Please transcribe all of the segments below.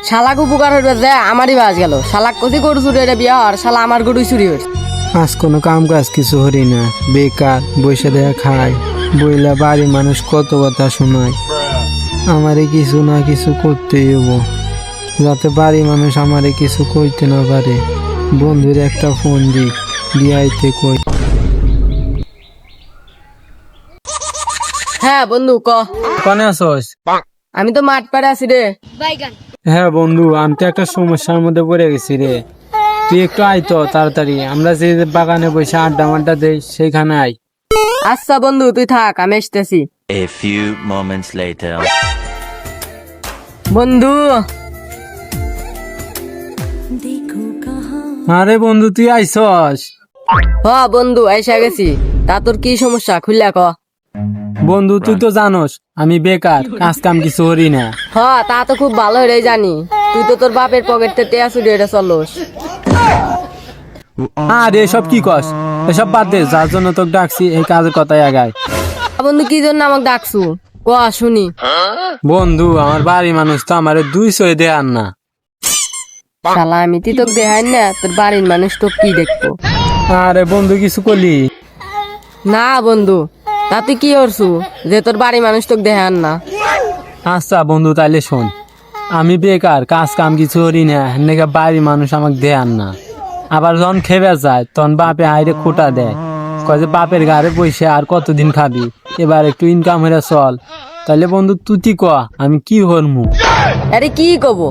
শালাক উপকার হইবে যে আমারই বাজ গেল। শালাক কচি গরু চুরি হইলে বিয়া আর শালা আমার গরু চুরি হইছে। আজ কোনো কাম কাজ কিছু হরি না, বেকার বসে দেয়া খায়। বইলা বাড়ি মানুষ কত কথা শোনায়, আমারে কিছু না কিছু করতেই হবো, যাতে বাড়ি মানুষ আমারে কিছু কইতে না পারে। বন্ধুর একটা ফোন দিয়ে আইতে কই। হ্যাঁ বন্ধু ক। কনে আসোস? আমি তো মাঠ পাড়ে আছি রে। হ্যাঁ বন্ধু, আমি তো একটা সমস্যার মধ্যে পড়ে গেছি রে। তুই একটু আয় তো তাড়াতাড়ি, আমরা যে বাগানে বসে আড্ডা মাড্ডা দেই সেইখানে আয়। আচ্ছা বন্ধু তুই থাক, আমি আসতেছি। A few moments later. বন্ধু আরে বন্ধু তুই আইসস? হ বন্ধু আইসা গেছি। তা তোর কি সমস্যা খুললা ক। বন্ধু তুই তো জানোস আমি বেকার, কাজ কাম কিছু করি না। হ তা তো খুব ভালো হয়ে জানি। তুই তো তোর বাপের পকেট থেকে টেয়া চুরি হয়ে চলস। আরে এসব কি কস? এসব বাদ দে, যার জন্য তোকে ডাকছি এই কাজের কথাই আগায়। বন্ধু কি জন্য আমাকে ডাকছু ক শুনি। বন্ধু আমার বাড়ি মানুষ তো আমার 200 দেয়ার না। শালা আমি তুই তোকে দেখাই না, তোর বাড়ির মানুষ তো কি দেখবো। আরে বন্ধু কিছু করলি? না বন্ধু, তা তুই কি করছু যে তোর বাড়ির মানুষ তোকে দেখান না? আচ্ছা বন্ধু তাইলে শোন, আমি বেকার, কাজ কাম কিছু করি না, নাকি বাড়ির মানুষ আমাকে দেয়ার না। আবার যখন খেবে যায় তখন বাপে আইরে খোটা দেয়, কয় যে বাপের গাড়ে বসে আর কতদিন খাবি, এবার একটু ইনকাম হয়ে চল। তাইলে বন্ধু তুই ক আমি কি করমু? আরে কি কব,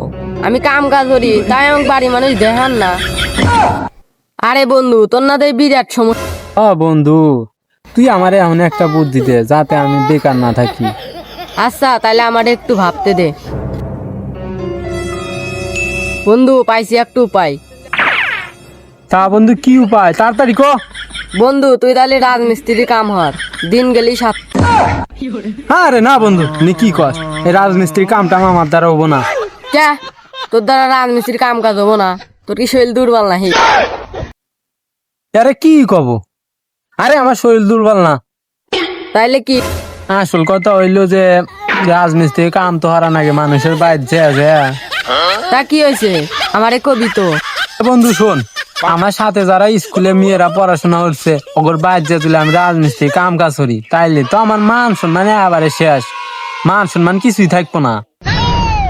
আমি কাম কাজ করি তাই আমাকে বাড়ির মানুষ দেখান না। আরে বন্ধু তোর না দেয় বিরাট সমস্যা। ও বন্ধু তুই আমারে এমন একটা বুদ্ধি দে যাতে আমি বেকার না থাকি। আচ্ছা তাহলে আমার একটু ভাবতে দে। বন্ধু পাইছি একটু উপায়। তা বন্ধু কি উপায়, তাড়াতাড়ি ক। বন্ধু তুই তাহলে রাজমিস্ত্রি কাম হর, দিন গেলি 7। আরে না বন্ধু নি কি কস, এই রাজমিস্ত্রি কামটা আমার দ্বারা হবো না। কে তোর দ্বারা রাজমিস্ত্রির কাম কাজ হবো না? তোর কি শরীর দুর্বল নাহি? আরে কি কব, আরে আমার শরীর দুর্বল না। তাইলে কি? আসল কথা হইলো যে রাজমিস্ত্রি কাম তো হারা নাকি মানুষের বাইরে যে। তা কি হয়েছে আমারে কবি তো। বন্ধু শোন, আমার সাথে যারা স্কুলে মেয়েরা পড়াশোনা করছে ওগর বাইরে যে তুলে আমি রাজমিস্ত্রি কাম কাজ করি, তাইলে তো আমার মান সম্মান আবারে শেষ, মান সম্মান কিছুই থাকবো না।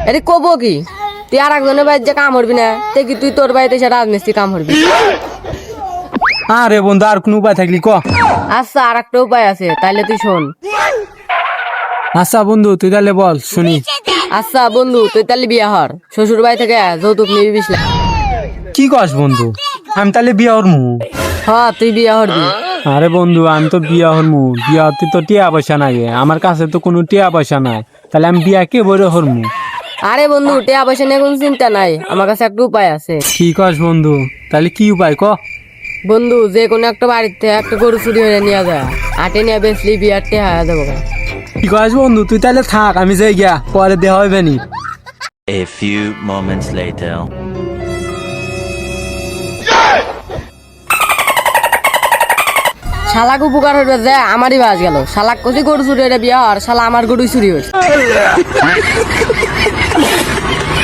আরে কব কি, তুই আর একজনের বাড়িতে কাম করবি না, তে কি তুই তোর বাড়িতে এসে রাজমিস্ত্রি কাম করবি? আরে বন্ধু আর কোনো উপায় থাকলি ক। আচ্ছা আর একটা উপায় আছে, তাইলে তুই শোন। আচ্ছা বন্ধু তুই তাহলে বল শুনি। আচ্ছা বন্ধু তুই তাহলে বিয়া হর, শ্বশুর বাড়ি থেকে যৌতুক নিবি 20 লাখ। কি কস বন্ধু, আমি তাহলে বিয়া হরমু? হ তুই বিয়া হরবি। আরে বন্ধু আমি তো বিয়া হরমু, বিয়া হতে তো টিয়া পয়সা নাই, আমার কাছে তো কোনো টিয়া পয়সা নাই, তাহলে আমি বিয়া কে বলে হরমু? আরে বন্ধু টেয়া পয়সা নিয়ে কোনো চিন্তা নাই, আমার কাছে একটা উপায় আছে। কি কস বন্ধু, তাহলে কি উপায় ক। বন্ধু যে কোনো একটা বাড়িতে একটা গরু চুরি হয়ে নিয়ে যায়, আটে নিয়ে বেচলি বিয়ার টেয়া হয়ে যাবো। কি কস বন্ধু, তুই তাহলে থাক আমি যাই গিয়া, পরে দেওয়া হইবে নি। A few moments later. শালাক উপকার হইবে যে আমারই বাজ গেল। শালাক কচি গরু চুরি হয়ে বিয়া আর শালা আমার গরুই চুরি হয়েছে।